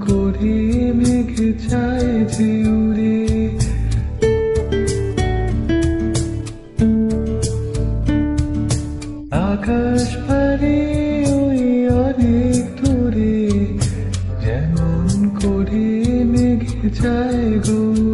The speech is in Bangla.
করে মেঘে চায় যে উড়ে, আকাশ পারে ওই অনেক দূরে, যেমন করে মেঘে চায় গো।